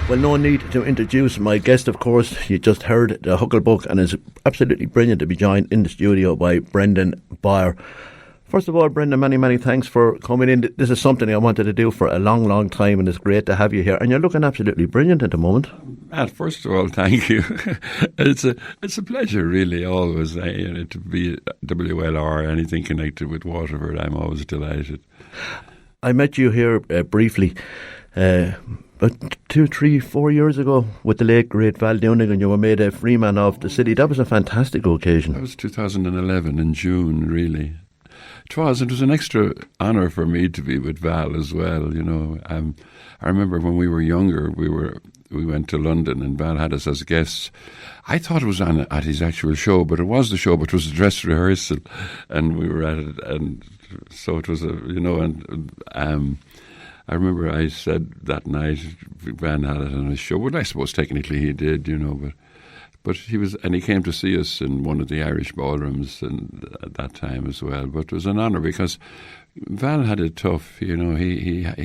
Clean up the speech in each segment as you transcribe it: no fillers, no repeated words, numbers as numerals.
Well, no need to introduce my guest, of course. You just heard the Hucklebuck, and it's absolutely brilliant to be joined in the studio by Brendan Bowyer. First of all, Brendan, many thanks for coming in. This is something I wanted to do for a long time, and it's great to have you here. And you're looking absolutely brilliant at the moment. Matt, first of all, thank you. It's a pleasure, really, always to be at WLR, anything connected with Waterford. I'm always delighted. I met you here briefly about 2, 3, 4 years ago with the late great Val Doonigan. You were made a Freeman of the city. That was a fantastic occasion. That was 2011 in June, really. It was an extra honour for me to be with Val as well. You know, I remember when we were younger, we went to London and Val had us as guests. I thought it was at his actual show, but it was the show, but it was a dress rehearsal, and we were at it, and so it was I remember I said that night Van had it on his show. Well, I suppose technically he did, you know, but he came to see us in one of the Irish ballrooms at that time as well. But it was an honour because Val had it tough, you know. He had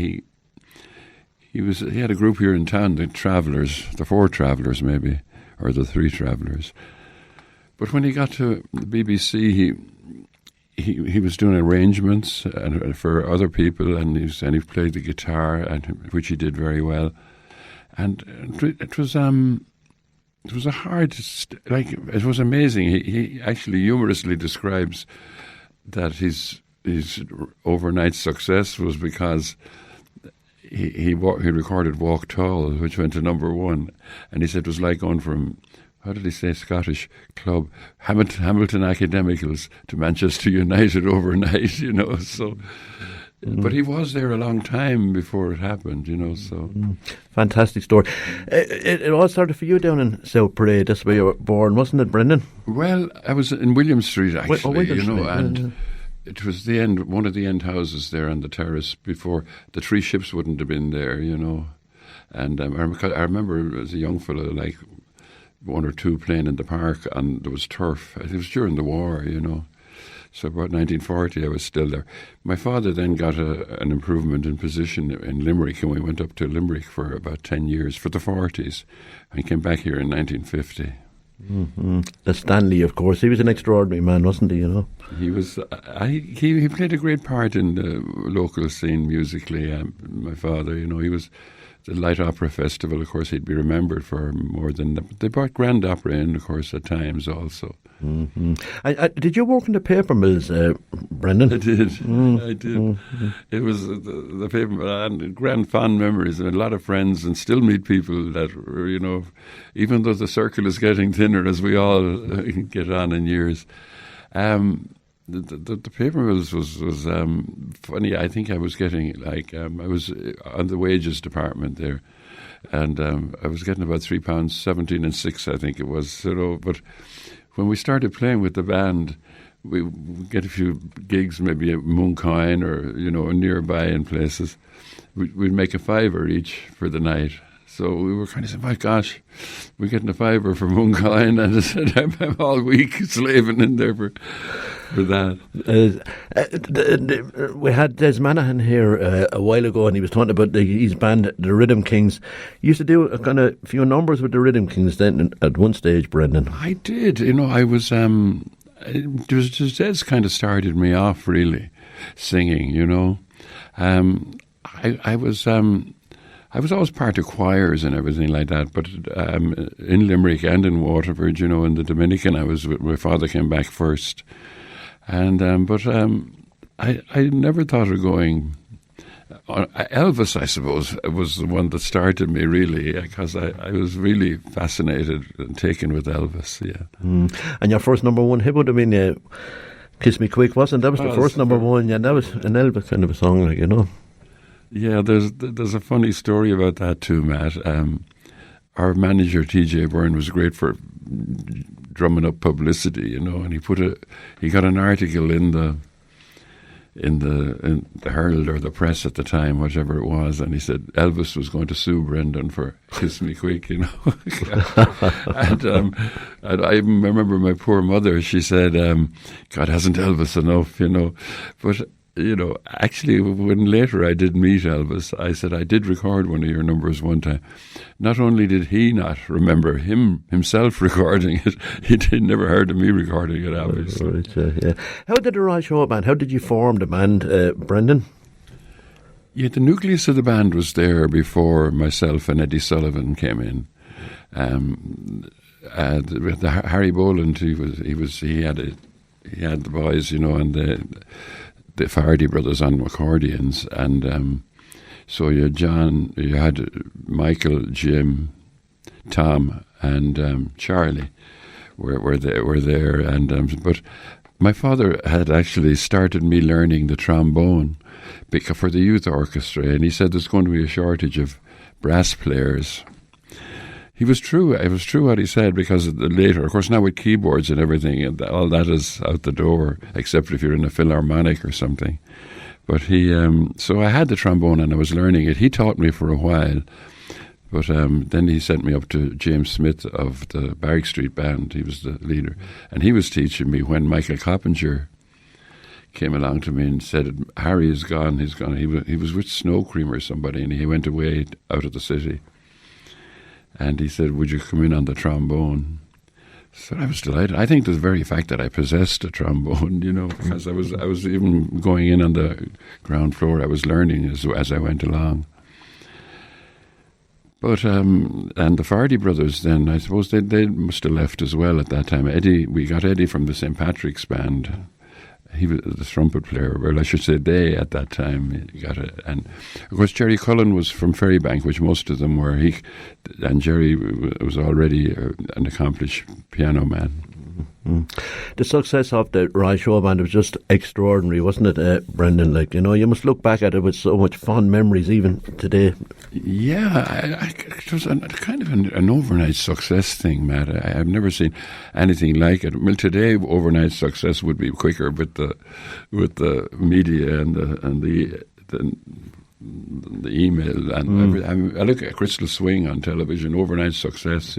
a group here in town, the Travellers, the 4 Travellers maybe, or the 3 Travellers. But when he got to the BBC, he was doing arrangements for other people, and he played the guitar, which he did very well. And it was a hard, it was amazing. He actually humorously describes that his overnight success was because he recorded Walk Tall, which went to number 1, and he said it was like going from, how did he say, Scottish club, Hamilton Academicals to Manchester United overnight, you know, so... But he was there a long time before it happened, you know, so... Fantastic story. It all started for you down in South Parade. That's where you were born, wasn't it, Brendan? Well, I was in William Street, actually, William you know, Street, and it was one of the end houses there on the terrace before. The 3 ships wouldn't have been there, you know. And I remember as a young fellow, like 1 or 2 playing in the park, and there was turf. It was during the war, you know. So about 1940, I was still there. My father then got an improvement in position in Limerick, and we went up to Limerick for about 10 years, for the 40s, and came back here in 1950. Mm-hmm. The Stanley, of course. He was an extraordinary man, wasn't he, you know? He was. He played a great part in the local scene musically, my father, you know. He was... The Light Opera Festival, of course, he'd be remembered for more than... They brought grand opera in, of course, at times also. Mm-hmm. Did you work in the paper mills, Brendan? I did. I did. Mm-hmm. It was the paper mill, and grand fond memories, and a lot of friends, and still meet people that, you know, even though the circle is getting thinner as we all get on in years. The paper mills was funny. I think I was getting I was on the wages department there, and I was getting about £3.17 and 6, I think it was. You know, but when we started playing with the band, we get a few gigs, maybe at Mooncoin or, you know, nearby in places. We'd make a £5 each for the night. So we were kind of saying, my gosh, we're getting a £5 for Mooncoin, and I said, I'm all week slaving in there for that. We had Des Manahan here a while ago, and he was talking about his band, the Rhythm Kings. You used to do a kind of few numbers with the Rhythm Kings then at one stage, Brendan. I did. You know, I was... it was just Des kind of started me off, really, singing, you know. I was always part of choirs and everything like that, but in Limerick and in Waterford, you know, in the Dominican, my father came back first. And I never thought of going... Elvis, I suppose, was the one that started me, really, because I was really fascinated and taken with Elvis, yeah. And your first number 1 hit would have been Kiss Me Quick, wasn't it? That was the first number 1, yeah, that was an Elvis kind of a song, like, you know. Yeah, there's a funny story about that too, Matt. Our manager, TJ Byrne, was great for drumming up publicity, you know, and he got an article in the Herald or the Press at the time, whatever it was, and he said Elvis was going to sue Brendan for Kiss Me Quick, you know. and I remember my poor mother, she said, God, hasn't Elvis enough, you know. But actually, when later I did meet Elvis, I said, I did record one of your numbers one time. Not only did he not remember himself recording it, never heard of me recording it, obviously. Right, yeah. How did the Roy Shaw Band, how did you form the band, Brendan? Yeah, the nucleus of the band was there before myself and Eddie Sullivan came in. The Harry Boland, he had the boys, and the Fardy brothers on accordions, and so you had John, you had Michael, Jim, Tom, and Charlie were there, and but my father had actually started me learning the trombone for the youth orchestra, and he said there's going to be a shortage of brass players. It was true what he said, because later, of course, now with keyboards and everything, all that is out the door, except if you're in a philharmonic or something. But so I had the trombone and I was learning it. He taught me for a while, but then he sent me up to James Smith of the Barrack Street Band. He was the leader, and he was teaching me when Michael Coppinger came along to me and said, Harry is gone, he's gone. He was with Snow Cream or somebody, and he went away out of the city. And he said, would you come in on the trombone? So I was delighted. I think the very fact that I possessed a trombone, because I was even going in on the ground floor, I was learning as I went along. But and the Fardy brothers then, I suppose they must have left as well at that time. We got Eddie from the St. Patrick's Band. He was the trumpet player, well, I should say they at that time got it. And of course, Jerry Cullen was from Ferrybank, which most of them were. And Jerry was already an accomplished piano man. Mm. The success of the Roy Shaw Band was just extraordinary, wasn't it, Brendan? You must look back at it with so much fond memories even today. Yeah, it was kind of an overnight success thing, Matt. I've never seen anything like it. Well, today overnight success would be quicker with the media and the email and everything. I look at Crystal Swing on television, overnight success,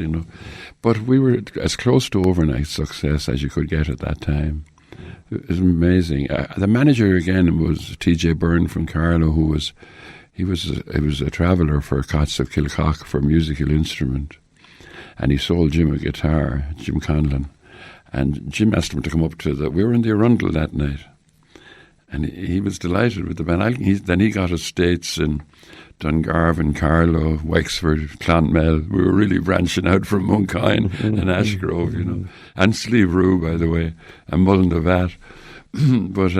But we were as close to overnight success as you could get at that time. It was amazing. The manager again was T.J. Byrne from Carlow, he was a traveller for Cots of Kilcock for musical instrument, and he sold Jim a guitar, Jim Conlon, and Jim asked him to come up we were in the Arundel that night. And he was delighted with the band. Then he got estates in Dungarvan, Carlow, Wexford, Clonmel. We were really branching out from Monkine and Ashgrove, and Slieve Rue, by the way, and Mullindavat. But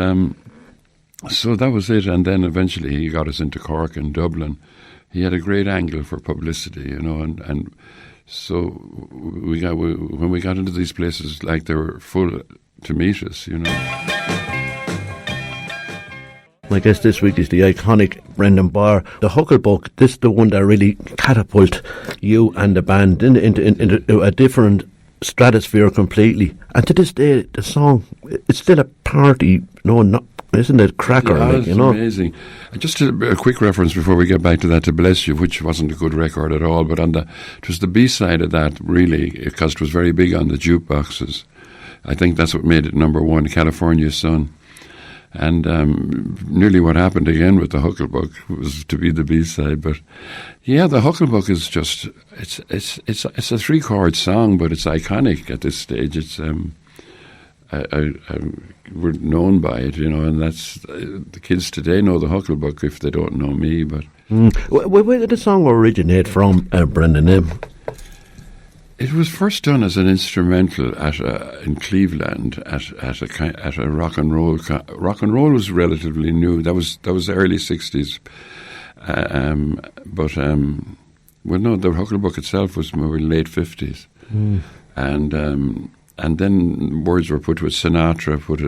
so that was it. And then eventually he got us into Cork and Dublin. He had a great angle for publicity, and so when we got into these places, they were full to meet us, My guest this week is the iconic Brendan Bowyer. The Hucklebuck, this is the one that really catapulted you and the band into a different stratosphere completely. And to this day, the song, it's still a party, isn't it? Cracker, it's amazing. Just a quick reference before we get back to that, to Bless You, which wasn't a good record at all, but it was the B-side of that, really, because it was very big on the jukeboxes. I think that's what made it number one, California Sun. And nearly what happened again with the Hucklebuck was to be the B-side. But yeah, the Hucklebuck is just, it's a 3-chord song, but it's iconic at this stage. It's we're known by it, and that's the kids today know the Hucklebuck if they don't know me. But where did the song originate from, Brendan? It was first done as an instrumental in Cleveland at a rock and roll. Rock and roll was relatively new. That was the early 60s. The Hucklebuck itself was more late 50s. And then words were put to it. Sinatra put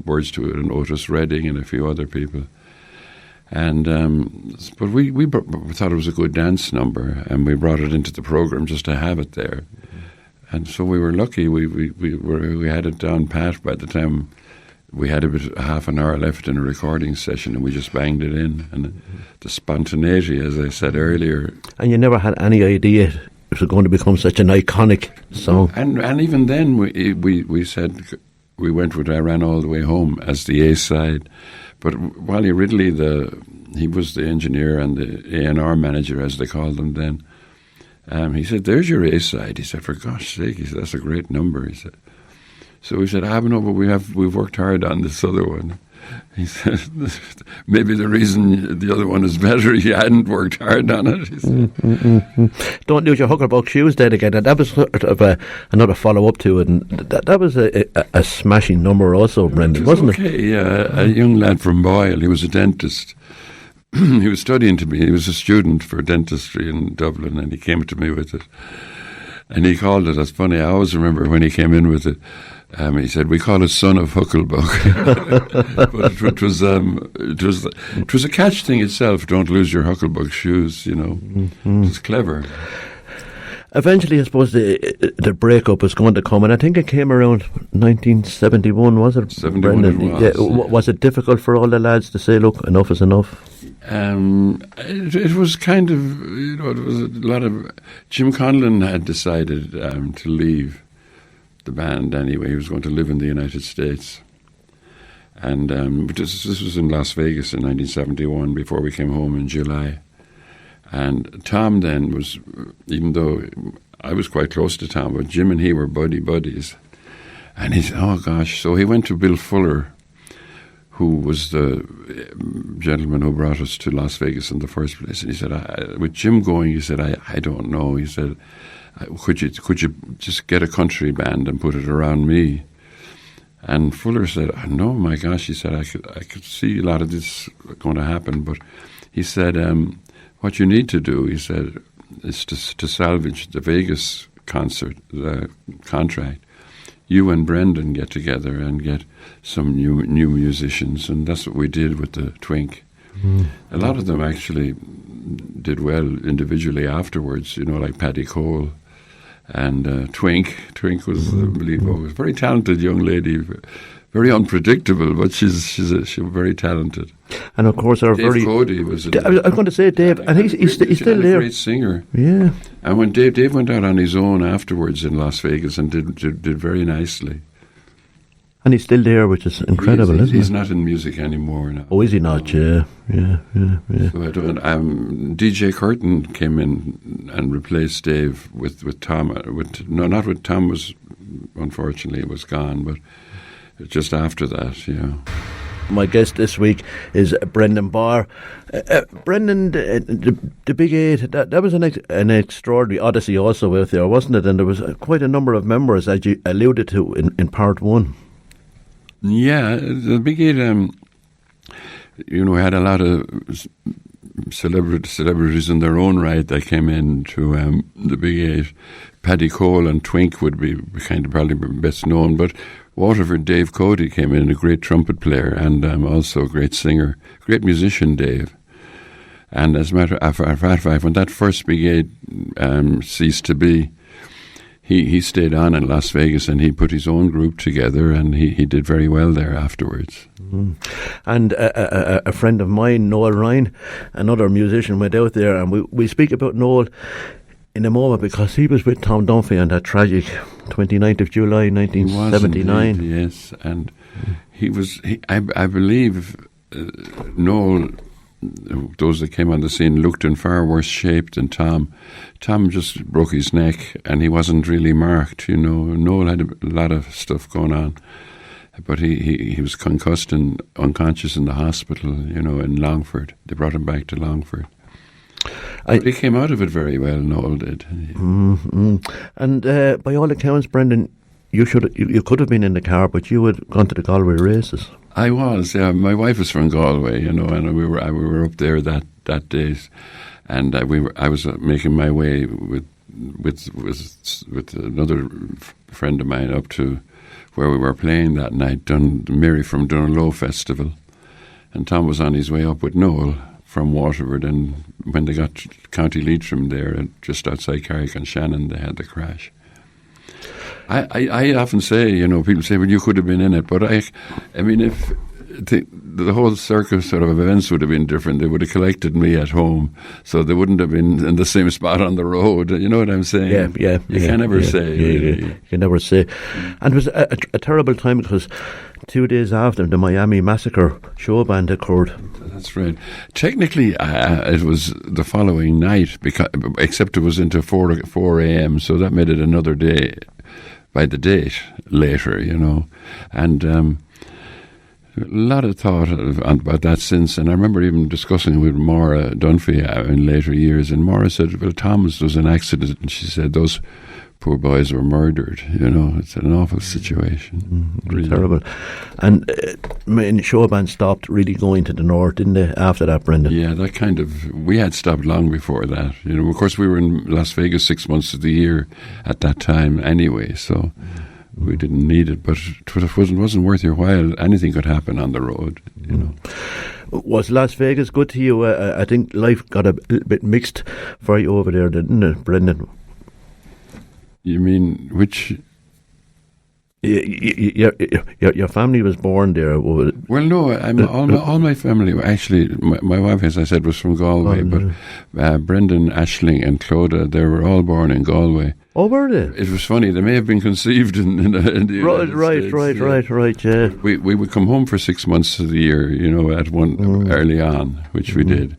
words to it, and Otis Redding and a few other people. And but we thought it was a good dance number, and we brought it into the program just to have it there. And so we were lucky. We had it down pat by the time we had half an hour left in a recording session, and we just banged it in. And the spontaneity, as I said earlier. And you never had any idea it was going to become such an iconic song. And even then, we said we went with "I Ran All the Way Home" as the A side. But Wally Ridley, he was the engineer and the A&R manager, as they called them then. He said, "There's your A side." He said, "For gosh sake," he said, "that's a great number." He said. So we said, no, but we've worked hard on this other one. He said, "Maybe the reason the other one is better, you hadn't worked hard on it." He said. Don't lose your Huckerbuck shoes then again. And that was sort of another follow-up to it. And that was a smashing number also, Brendan, wasn't it? Okay, yeah. A young lad from Boyle, he was a dentist. He was studying he was a student for dentistry in Dublin, and he came to me with it. And he called it, that's funny, I always remember when he came in with it, he said, "We call it Son of Huckelbuck." But it was a catch thing itself. Don't lose your Huckelbuck shoes, you know. Mm-hmm. It was clever. Eventually, I suppose the breakup was going to come, and I think it came around 1971, was it? 71 Brendan? it was. Yeah. Was it difficult for all the lads to say, "Look, enough is enough"? It was kind of, you know, it was a lot of. Jim Conlon had decided to leave the band anyway. He was going to live in the United States. And this was in Las Vegas in 1971, before we came home in July. And Tom then was, even though I was quite close to Tom, but Jim and he were buddies. And he said, "Oh gosh," so he went to Bill Fuller, who was the gentleman who brought us to Las Vegas in the first place. And he said, with Jim going, he said, I don't know. He said, could you just get a country band and put it around me? And Fuller said, "No, my gosh," he said, I could see a lot of this going to happen. But he said, what you need to do, he said, is to salvage the Vegas concert, the contract. You and Brendan get together and get some new musicians, and that's what we did with the Twink. Mm. A lot of them actually did well individually afterwards, you know, like Paddy Cole and Twink. Twink was the lead vocalist, very talented young lady, very unpredictable, but she's very talented. And of course, Dave Cody was. I was going to say Dave, and he's still there. A great singer. Yeah. And when Dave went out on his own afterwards in Las Vegas and did very nicely. And he's still there, which is incredible, isn't it? He's not in music anymore now. Oh, is he not? Yeah. So I don't. DJ Curtin came in and replaced Dave with Tom. Not with Tom, was unfortunately was gone, but just after that, yeah. My guest this week is Brendan Bowyer. Brendan, the Big Eight, that was an extraordinary odyssey also out there, wasn't it? And there was quite a number of members, as you alluded to in part one. Yeah, the Big Eight, had a lot of celebrities in their own right that came into the Big Eight. Paddy Cole and Twink would be kind of probably best known, but Waterford Dave Cody came in, a great trumpet player and also a great singer, great musician, Dave. And as a matter of fact, when that first Big Eight ceased to be, he stayed on in Las Vegas and he put his own group together and he did very well there afterwards. Mm. And a friend of mine, Noel Ryan, another musician, went out there, and we speak about Noel in a moment because he was with Tom Dunphy on that tragic 29th of July 1979. Indeed, yes, and I believe Noel, those that came on the scene, looked in far worse shape than Tom. Tom just broke his neck and he wasn't really marked, you know. Noel had a lot of stuff going on, but he was concussed and unconscious in the hospital, you know, in Longford. They brought him back to Longford. But he came out of it very well, Noel did. Mm-hmm. And by all accounts, Brendan, you could have been in the car, but you had gone to the Galway races. I was, yeah. My wife was from Galway, you know, and we were up there that day, and I was making my way with another friend of mine up to where we were playing that night, Mary from Dunlow Festival, and Tom was on his way up with Noel from Waterford, and when they got County Leitrim there, just outside Carrick-on-Shannon, they had the crash. I often say, you know, people say, well, you could have been in it, but I mean, if the whole circus sort of events would have been different. They would have collected me at home, so they wouldn't have been in the same spot on the road. You know what I'm saying? Yeah. You can never say. Really. You can never say. And it was a terrible time because 2 days after the Miami massacre, show band occurred. That's right. Technically, it was the following night, except it was into 4 a.m., so that made it another day by the date later, you know. And a lot of thought about that since, and I remember even discussing with Maura Dunphy in later years, and Maura said, well, Thomas, there was an accident, and she said, those poor boys were murdered, you know. It's an awful situation. Really. Terrible. And show band stopped really going to the north, didn't they, after that, Brendan? Yeah, that kind of, we had stopped long before that. You know, of course, we were in Las Vegas 6 months of the year at that time anyway, so we didn't need it, but it wasn't worth your while. Anything could happen on the road, you know. Was Las Vegas good to you? I think life got a little bit mixed for you over there, didn't it, Brendan? You mean which? Your family was born there. Well, no, all my family, actually, my wife, as I said, was from Galway, but Brendan, Aisling and Clodagh, they were all born in Galway. Oh, were they? It was funny. They may have been conceived in the United States. Right, yeah. We would come home for 6 months of the year, you know, at one early on, which we did.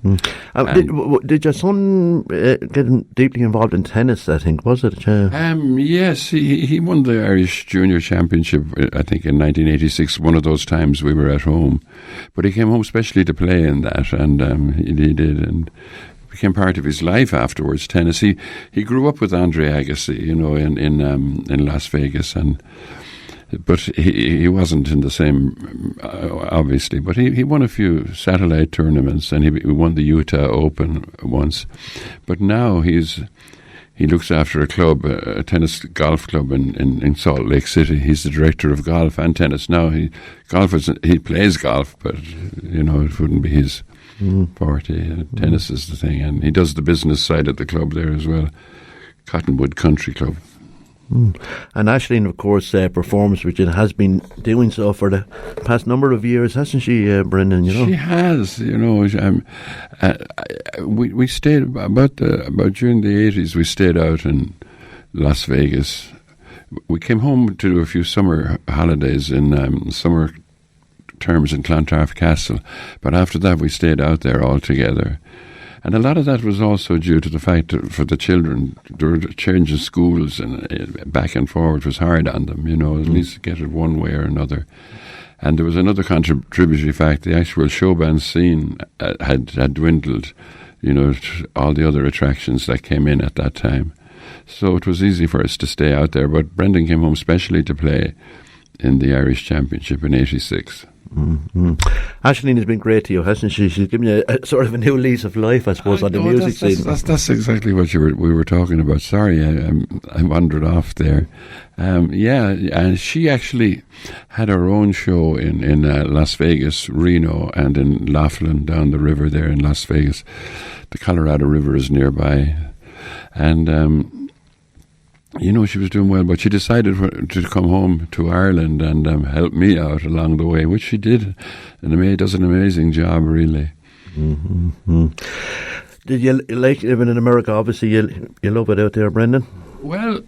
Did your son get deeply involved in tennis, I think, was it? Yes, he won the Irish Junior Championship, I think, in 1986, one of those times we were at home. But he came home specially to play in that, and he did, and became part of his life afterwards, tennis. He grew up with Andre Agassi, you know, in Las Vegas, but he wasn't in the same, obviously. But he won a few satellite tournaments, and he won the Utah Open once. But now he looks after a club, a tennis golf club in Salt Lake City. He's the director of golf and tennis now. He plays golf, but you know, it wouldn't be his forte. Tennis is the thing, and he does the business side of the club there as well. Cottonwood Country Club. And Aisling, of course, performs, which it has been doing so for the past number of years, hasn't she, Brendan? You know, she has. You know, we stayed about during the 80s. We stayed out in Las Vegas. We came home to do a few summer holidays in summer terms in Clontarf Castle, but after that we stayed out there all together. And a lot of that was also due to the fact that for the children, there were changing schools, and back and forward was hard on them, you know, at least get it one way or another. And there was another contributory fact: the actual show band scene had dwindled, you know, all the other attractions that came in at that time. So it was easy for us to stay out there. But Brendan came home specially to play in the Irish Championship in '86. Aisling has been great to you, hasn't she? She's given you a sort of a new lease of life, I suppose, on the music scene. That's exactly what we were talking about. Sorry, I wandered off there. And she actually had her own show in Las Vegas, Reno, and in Laughlin down the river there in Las Vegas. The Colorado River is nearby. And you know, she was doing well, but she decided to come home to Ireland and help me out along the way, which she did, and does an amazing job, really. Did you like living in America? Obviously, you love it out there, Brendan. Well,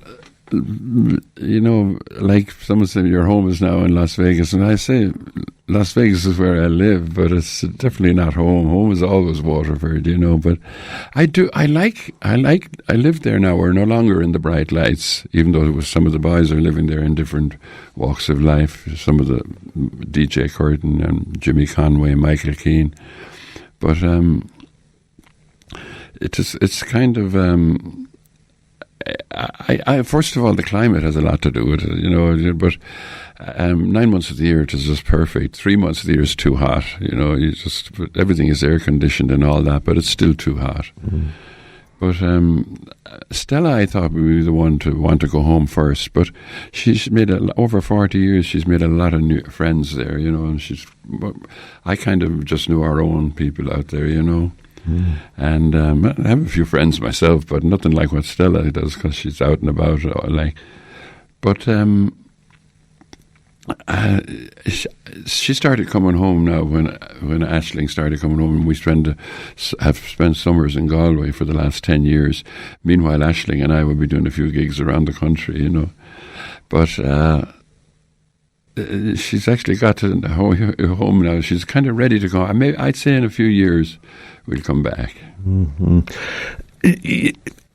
you know, like someone said, your home is now in Las Vegas, and I say Las Vegas is where I live, but it's definitely not home. Home is always Waterford, you know. But I live there now. We're no longer in the bright lights, even though some of the boys are living there in different walks of life. Some of the DJ Curtin and Jimmy Conway, Michael Keane. But it's kind of. I first of all, the climate has a lot to do with it, you know. But 9 months of the year it is just perfect. 3 months of the year is too hot, you know. Everything is air conditioned and all that, but it's still too hot. But Stella, I thought, would be the one to want to go home first. But she's made over 40 years. She's made a lot of new friends there, you know. And I kind of just knew our own people out there, you know. And I have a few friends myself, but nothing like what Stella does, because she's out and about. But She started coming home now when Aisling started coming home, and we have spent summers in Galway for the last 10 years. Meanwhile, Aisling and I will be doing a few gigs around the country, But she's actually got to home now. She's kind of ready to go. I'd say in a few years we'll come back. Mm-hmm.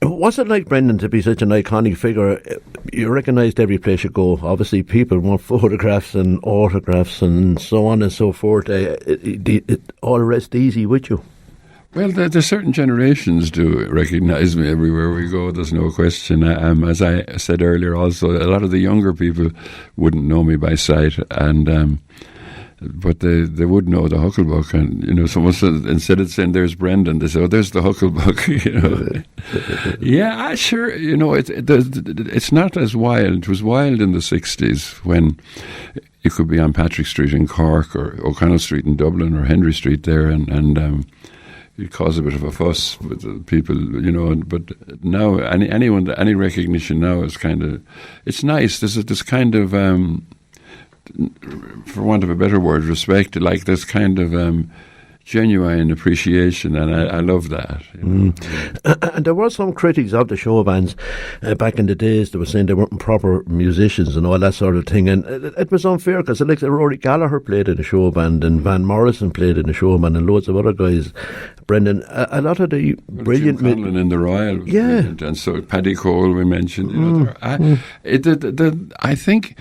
What's it like, Brendan, to be such an iconic figure? You recognised every place you go. Obviously, people want photographs and autographs and so on and so forth. All rest easy with you. Well, there's certain generations do recognise me everywhere we go. There's no question. As I said earlier, also a lot of the younger people wouldn't know me by sight, and but they would know the Hucklebuck, and someone said, instead of saying there's Brendan, they say, oh, there's the Hucklebuck. Yeah, sure. It's not as wild. It was wild in the 60s when you could be on Patrick Street in Cork or O'Connell Street in Dublin or Henry Street there, and it caused a bit of a fuss with the people, But now, any recognition now is kind of, it's nice. There's this kind of, for want of a better word, respect, like this kind of genuine appreciation, and I love that. And there were some critics of the show bands back in the days that were saying they weren't proper musicians and all that sort of thing, and it was unfair because like Rory Gallagher played in a show band and Van Morrison played in a show band and loads of other guys. Brendan, a lot of the brilliant... Jim Conlon in the Royal, yeah, and so Paddy Cole we mentioned. I think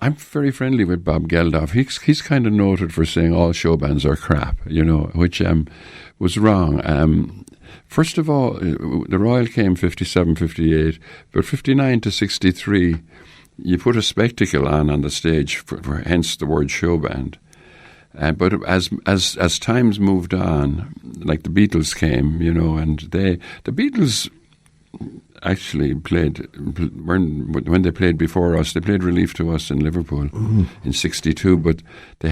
I'm very friendly with Bob Geldof. He's kind of noted for saying all show bands are crap, which was wrong. First of all, the Royal came 57, 58, but 59 to 63, you put a spectacle on the stage, for hence the word show band. But as times moved on, like the Beatles came, and the Beatles actually played, when they played before us, they played Relief to us in Liverpool in 62, but they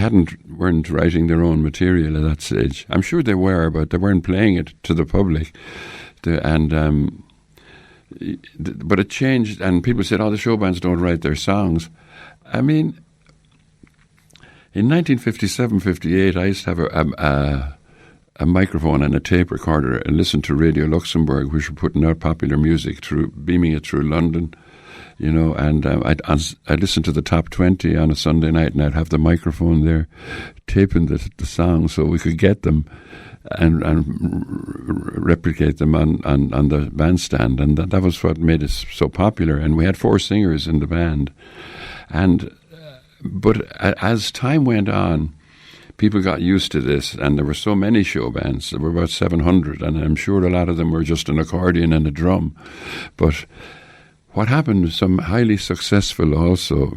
weren't writing their own material at that stage. I'm sure they were, but they weren't playing it to the public. But it changed, and people said, the show bands don't write their songs. I mean, in 1957-58, I used to have a microphone and a tape recorder and listen to Radio Luxembourg, which were putting out popular music, beaming it through London, and I'd listen to the top 20 on a Sunday night, and I'd have the microphone there taping the songs so we could get them and replicate them on the bandstand, and that was what made us so popular. And we had 4 singers in the band, but as time went on, people got used to this, and there were so many show bands. There were about 700, and I'm sure a lot of them were just an accordion and a drum. But what happened, some highly successful also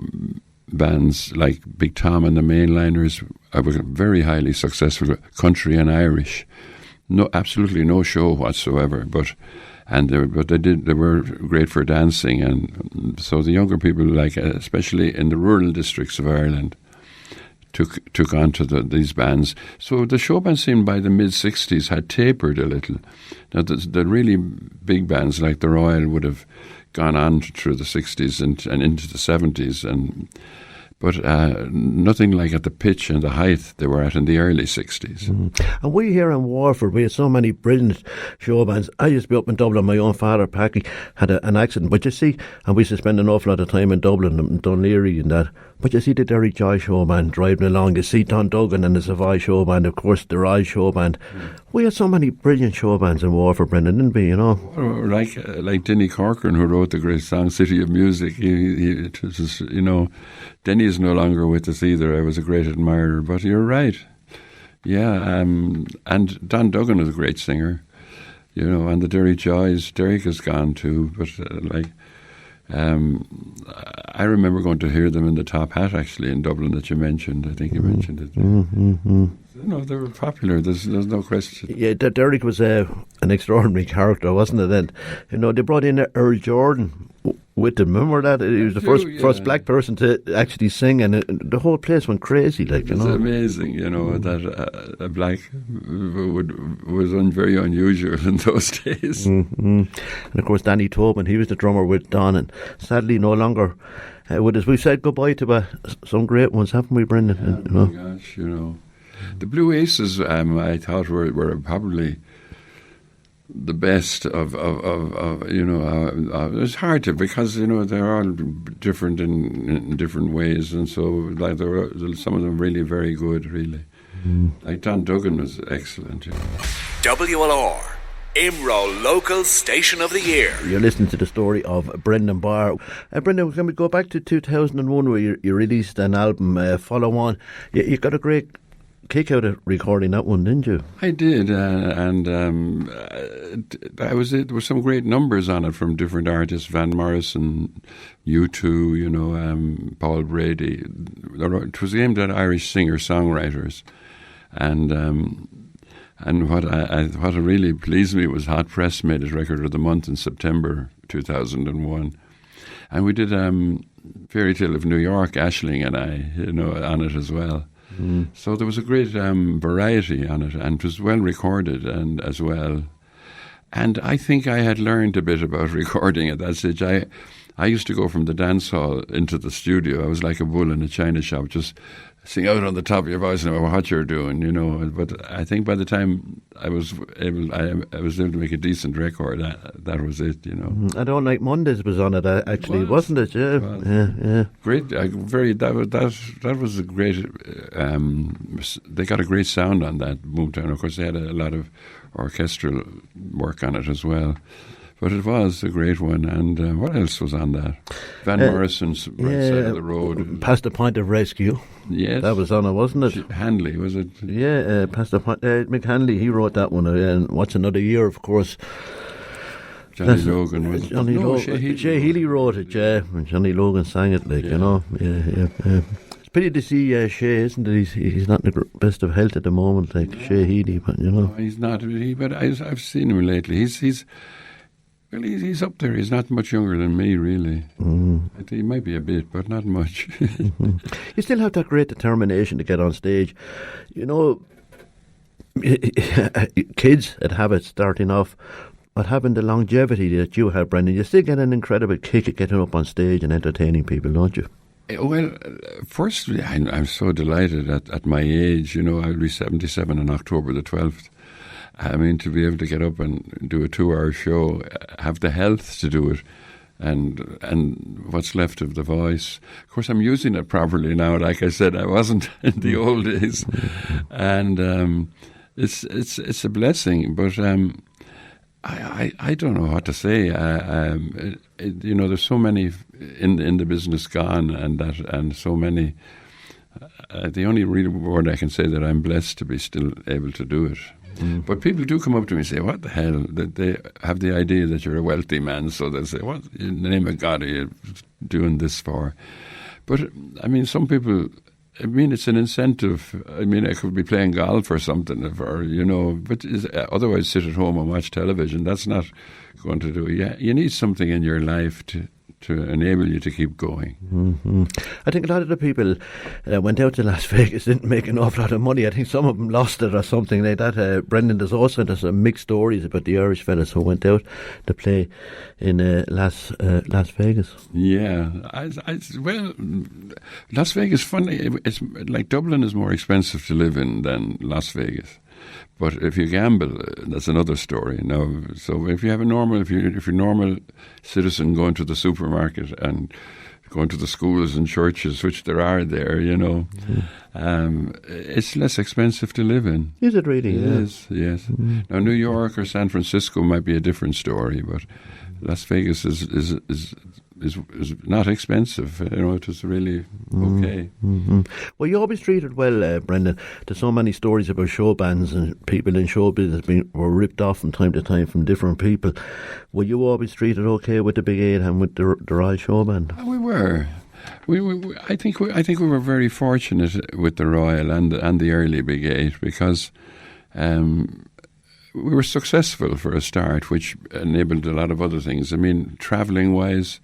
bands like Big Tom and the Mainliners were very highly successful, country and Irish. Absolutely no show whatsoever, but they were great for dancing, and so the younger people, especially in the rural districts of Ireland, took on to these bands. So the show band scene by the mid-60s had tapered a little. Now the really big bands like the Royal would have gone on through the 60s and into the 70s, but nothing like at the pitch and the height they were at in the early 60s. And we here in Waterford, we had so many brilliant show bands. I used to be up in Dublin. My own father, Packy, had an accident. But you see, and we used to spend an awful lot of time in Dublin and Dunleary and that. But you see the Derry Joy show band driving along. You see Don Duggan and the Savoy show band, of course, the Rye show band. We had so many brilliant show bands in Waterford, Brendan, didn't we, Like Denny Corcoran, who wrote the great song City of Music. Denny is no longer with us either. I was a great admirer, but you're right. Yeah, and Don Duggan is a great singer, and the Derry Joys. Derek has gone too, but I remember going to hear them in the Top Hat, actually, in Dublin, that you mentioned. I think you mentioned it. No, they were popular. There's no question. Yeah, Derek was an extraordinary character, wasn't it? And they brought in Earl Jordan with him. Remember that? He was the first black person to actually sing, and the whole place went crazy. It's amazing, that a black was very unusual in those days. And of course, Danny Tobin, he was the drummer with Don, and sadly no longer with us. We've said goodbye to some great ones, haven't we, Brendan? Oh my gosh, The Blue Aces, I thought were probably the best of it's hard to, because they're all different in different ways, and so like there were some of them really very good, really. Like Don Duggan was excellent. WLR Imro Local Station of the Year. You're listening to the story of Brendan Bowyer. Brendan, can we go back to 2001 where you released an album, Follow On? You got a great kick out of recording that one, didn't you? I did, and there was some great numbers on it from different artists, Van Morrison, U2, Paul Brady. It was aimed at Irish singer-songwriters, and what really pleased me was Hot Press made it Record of the Month in September 2001, and we did Fairy Tale of New York, Aisling and I, on it as well. So there was a great variety on it, and it was well recorded and as well. And I think I had learned a bit about recording at that stage. I used to go from the dance hall into the studio. I was like a bull in a china shop, just sing out on the top of your voice no matter what you're doing, But I think by the time I was able to make a decent record, that was it, I Don't Like Mondays was on it, actually, wasn't it? Yeah, yeah. Great, that was a great. They got a great sound on that Boomtown. Of course, they had a lot of orchestral work on it as well. But it was a great one. And what else was on that? Van Morrison's Right Side of the Road. Past the Point of Rescue. Yes. That was on it, wasn't it? Hanley, was it? Yeah, Past the Point. Mick Hanley, he wrote that one. And What's Another Year, of course. Johnny Logan. Shea Healy wrote it, yeah. And Johnny Logan sang it, Yeah. It's pity to see Shea, isn't it? He's not in the best of health at the moment, like Shea Healy, but No, he's not. But I've seen him lately. He's up there. He's not much younger than me, really. I think he might be a bit, but not much. You still have that great determination to get on stage. Kids that have it starting off, but having the longevity that you have, Brendan, you still get an incredible kick at getting up on stage and entertaining people, don't you? Well, firstly, I'm so delighted at my age. I'll be 77 on October the 12th. I mean, to be able to get up and do a 2-hour show, have the health to do it, and what's left of the voice. Of course, I'm using it properly now. Like I said, I wasn't in the old days, and it's a blessing. But I don't know what to say. There's so many in the business gone, and so many. The only real word I can say that I'm blessed to be still able to do it. But people do come up to me and say, what the hell? They have the idea that you're a wealthy man, so they'll say, what in the name of God are you doing this for? But, I mean, some people, it's an incentive. I could be playing golf or something, but otherwise sit at home and watch television. That's not going to do it. Yeah, you need something in your life to enable you to keep going. I think a lot of the people that went out to Las Vegas didn't make an awful lot of money. I think some of them lost it or something like that. Brendan, there's some mixed stories about the Irish fellas who went out to play in Las Vegas. Yeah, well, Las Vegas, funny, it's like Dublin is more expensive to live in than Las Vegas. But if you gamble, that's another story. Now, so if you have if you're a normal citizen going to the supermarket and going to the schools and churches, which there are there, it's less expensive to live in. Is it really? It is, yes. Now, New York or San Francisco might be a different story, but Las Vegas is not expensive. It was really okay. Well, you always treated well, Brendan. There's so many stories about show bands and people in show business were ripped off from time to time from different people. Were you always treated okay with the Big Eight and with the Royal Show Band? We were. I think we were very fortunate with the Royal and the early Big Eight because we were successful for a start, which enabled a lot of other things. I mean, travelling wise,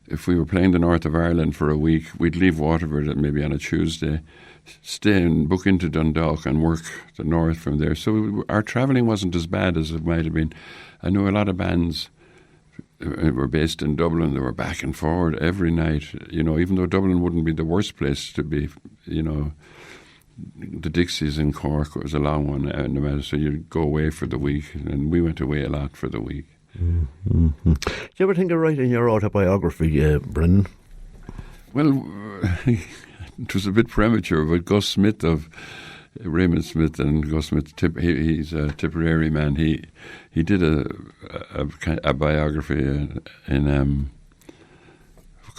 if we were playing the north of Ireland for a week, we'd leave Waterford maybe on a Tuesday, stay and book into Dundalk and work the north from there. So our travelling wasn't as bad as it might have been. I know a lot of bands were based in Dublin. They were back and forward every night. Even though Dublin wouldn't be the worst place to be, the Dixies in Cork was a long one, no matter. So you'd go away for the week, and we went away a lot for the week. Mm-hmm. Do you ever think of writing your autobiography, Brendan? Well, it was a bit premature, but Gus Smith of Raymond Smith and Gus Smith, he's a Tipperary man. He did a biography in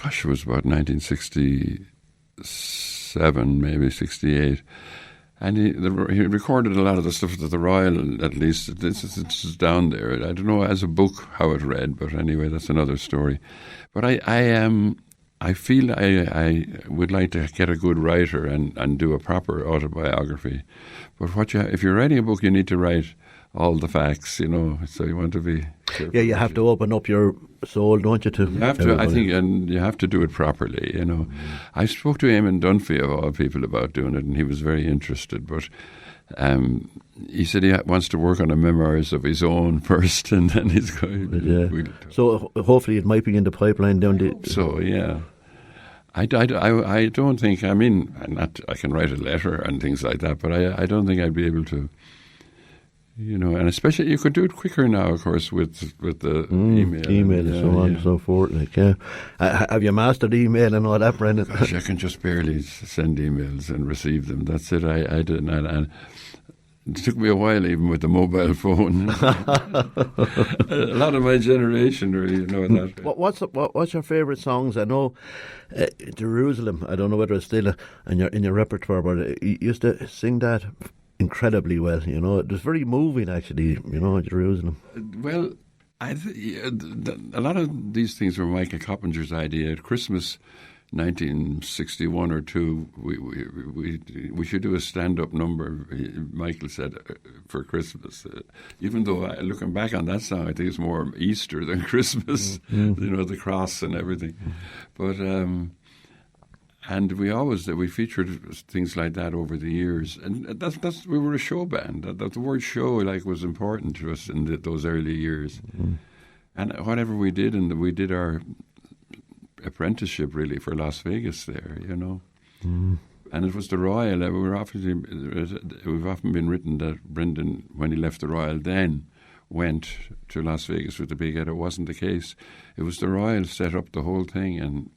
it was about 1967, maybe 68. And he recorded a lot of the stuff that the Royal, at least, it's down there. I don't know as a book how it read, but anyway, that's another story. But I feel I would like to get a good writer and do a proper autobiography. But if you're writing a book, you need to write all the facts, so you want to be careful. Yeah, you have to open up your soul, don't you? You have to, I think, and you have to do it properly, I spoke to Eamon Dunphy, of all people, about doing it, and he was very interested, but he said he wants to work on a memoirs of his own first, and then he's going to... So hopefully it might be in the pipeline down the... So, yeah. I don't think, I can write a letter and things like that, but I don't think I'd be able to, and especially you could do it quicker now, of course, with the email. Email and so on and so forth. Have you mastered email and all that, Brendan? Gosh, I can just barely send emails and receive them. That's it. I didn't. And it took me a while, even with the mobile phone. A lot of my generation really know that. What's your favourite songs? I know Jerusalem. I don't know whether it's still in your repertoire, but you used to sing that incredibly well. It was very moving, actually. Jerusalem. Well, a lot of these things were Michael Coppinger's idea. At Christmas 1961 or 2, we should do a stand-up number, Michael said, for Christmas. Even though, looking back on that song, I think it's more Easter than Christmas, the cross and everything. But, and we featured things like that over the years. And we were a show band. The word show, was important to us in those early years. Mm. And whatever we did, and we did our apprenticeship really for Las Vegas there, and it was the Royal. We've often been written that Brendan, when he left the Royal, then went to Las Vegas with the Big Eight. It wasn't the case. It was the Royal set up the whole thing, and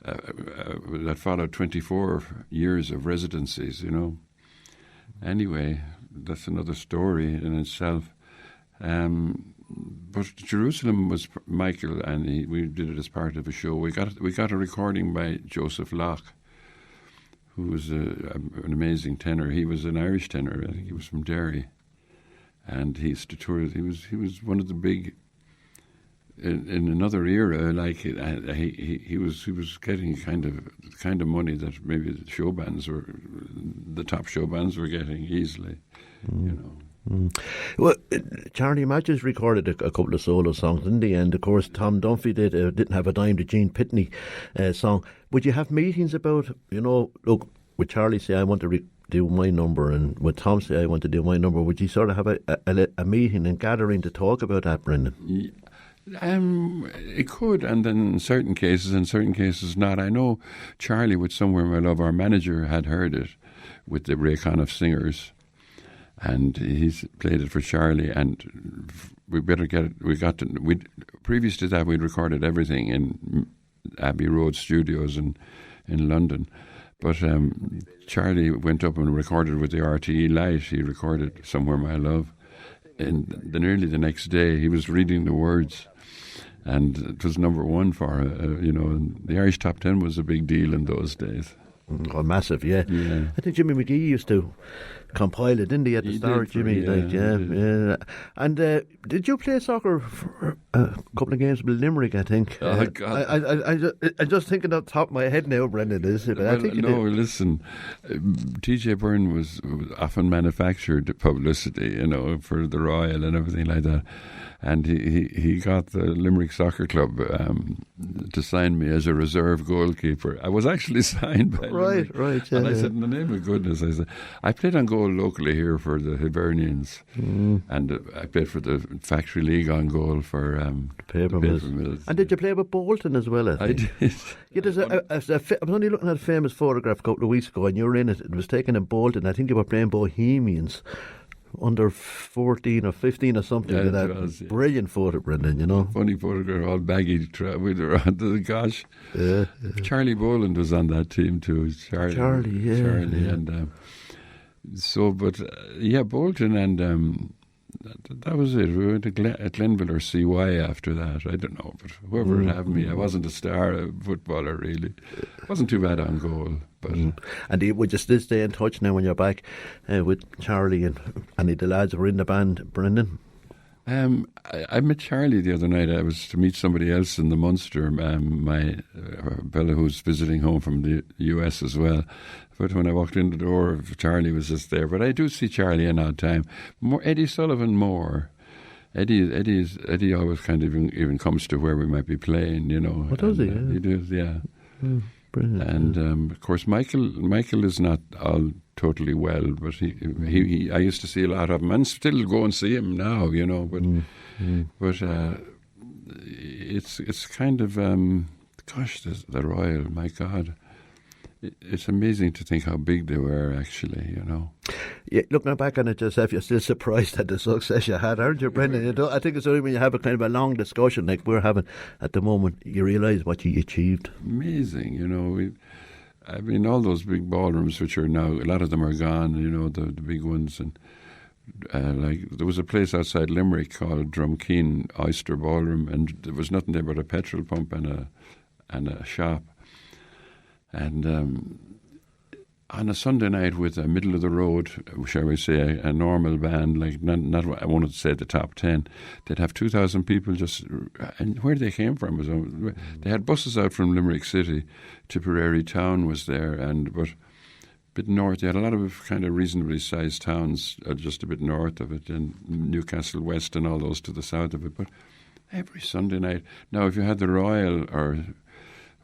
that followed 24 years of residencies. Anyway, that's another story in itself. But Jerusalem was Michael, and we did it as part of a show. We got a recording by Joseph Locke, who was an amazing tenor. He was an Irish tenor. I think he was from Derry, and he used to tour. He was one of the big. In another era, he was getting kind of money that maybe the top show bands were getting easily, Well, Charlie Matthews recorded a couple of solo songs in the end. Of course, Tom Dunphy didn't have a dime to Gene Pitney song. Would you have meetings about, look, would Charlie say, I want to do my number, and would Tom say, I want to do my number? Would you sort of have a meeting and gathering to talk about that, Brendan? It could, and then in certain cases not. I know Charlie with Somewhere My Love, our manager, had heard it with the Ray Conniff Singers, and he's played it for Charlie, and we better get it. Previous to that, we'd recorded everything in Abbey Road Studios in London. But Charlie went up and recorded with the RTE Light. He recorded Somewhere My Love. And then early the next day, he was reading the words, and it was number one for and the Irish Top 10 was a big deal in those days. Oh, massive, yeah. I think Jimmy McGee used to compile it, didn't he, at the start, Jimmy? Yeah. And did you play soccer for a couple of games with Limerick, I think? Oh, God. I'm just thinking off the top of my head now, Brendan, is it? I think listen, TJ Byrne was often manufactured publicity, for the Royal and everything like that. And he got the Limerick Soccer Club to sign me as a reserve goalkeeper. I was actually signed by Limerick. Right. And I said, in the name of goodness, I played on goal locally here for the Hibernians. And I played for the Factory League on goal for the Paper Mills. And did you play with Bolton as well, I think? I did. Yeah, I was only looking at a famous photograph a couple of weeks ago, and you were in it. It was taken in Bolton. I think you were playing Bohemians. Under 14 or 15 or something like that. Was, yeah. Brilliant photo, Brendan, Funny photograph, all baggy with around the gosh. Yeah. Charlie Boland was on that team too. Charlie, yeah. And Bolton and that was it. We went to Glenville or CY after that. I don't know, but whoever would have me, I wasn't a star footballer really. Wasn't too bad on goal. But And would you still stay in touch now when you're back with Charlie and any of the lads who were in the band, Brendan? I met Charlie the other night. I was to meet somebody else in the Munster, my fellow who's visiting home from the US as well. But when I walked in the door, Charlie was just there. But I do see Charlie an odd time. More Eddie Sullivan more. Eddie always kind of even comes to where we might be playing, What does he? He does, yeah. Brilliant. And of course, Michael is not all totally well, but he I used to see a lot of him, and still go and see him now, But it's kind of the Royal, my God. It's amazing to think how big they were, actually, Yeah, looking back on it yourself, you're still surprised at the success you had, aren't you, Brendan? I think it's only when you have a kind of a long discussion like we're having at the moment, you realise what you achieved. Amazing, all those big ballrooms, which are now, a lot of them are gone, the big ones. And there was a place outside Limerick called Keane Oyster Ballroom, and there was nothing there but a petrol pump and a shop. And on a Sunday night with a middle of the road, shall we say, a normal band, like not I wanted to say the top 10, they'd have 2,000 people and where they came from was they had buses out from Limerick City. Tipperary Town was there, but a bit north. They had a lot of kind of reasonably sized towns just a bit north of it, and Newcastle West and all those to the south of it. But every Sunday night, now if you had the Royal or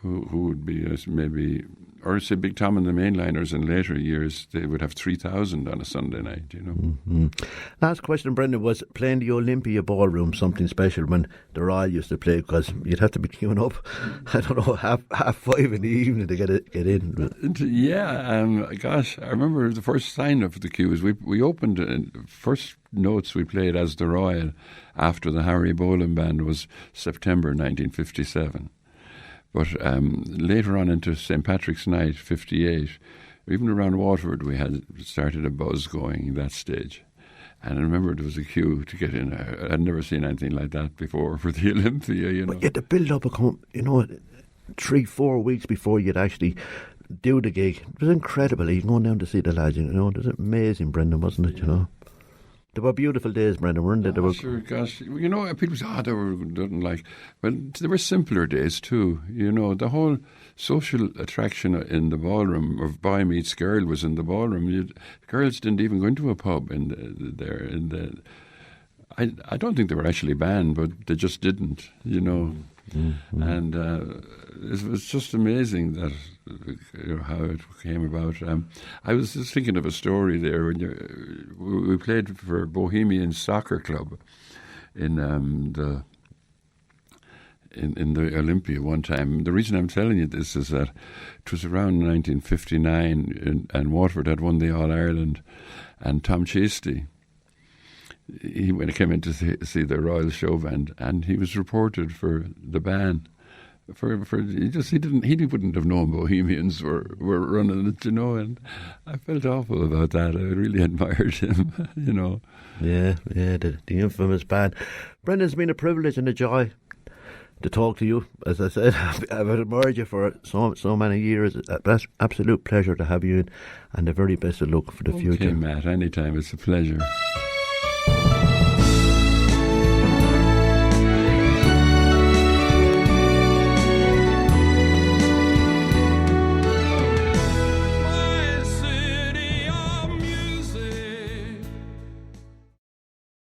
who would be maybe, or say Big Tom and the Mainliners in later years, they would have 3,000 on a Sunday night, Mm-hmm. Last question, Brendan, was playing the Olympia Ballroom something special when the Royal used to play? Because you'd have to be queuing up, I don't know, half 5 in the evening to get in. Yeah, gosh, I remember the first sign up for the queues. We opened, first notes we played as the Royal after the Harry Bolan Band was September 1957. But later on into St. Patrick's Night, 58, even around Waterford, we had started a buzz going at that stage. And I remember there was a queue to get in. I'd never seen anything like that before for the Olympia, But you had to build up 3-4 weeks before you'd actually do the gig. It was incredible. Even going down to see the lads, it was amazing, Brendan, wasn't it, They were beautiful days, Brendan, weren't they? Sure, gosh. People say, they were done like... Well, there were simpler days too. The whole social attraction in the ballroom of boy meets girl was in the ballroom. Girls didn't even go into a pub I don't think they were actually banned, but they just didn't, Mm-hmm. And it was just amazing that how it came about. I was just thinking of a story there when we played for Bohemian Soccer Club in the Olympia one time. The reason I'm telling you this is that it was around 1959, and Waterford had won the All Ireland, and Tom Chasty, when he came in to see the Royal Show Band, and he was reported for the band. He wouldn't have known Bohemians were running it, and I felt awful about that. I really admired him, Yeah, the infamous band. Brendan, it's been a privilege and a joy to talk to you. As I said, I've admired you for so many years. It's an absolute pleasure to have you in, and the very best of luck for the future. Okay, Matt, anytime. It's a pleasure.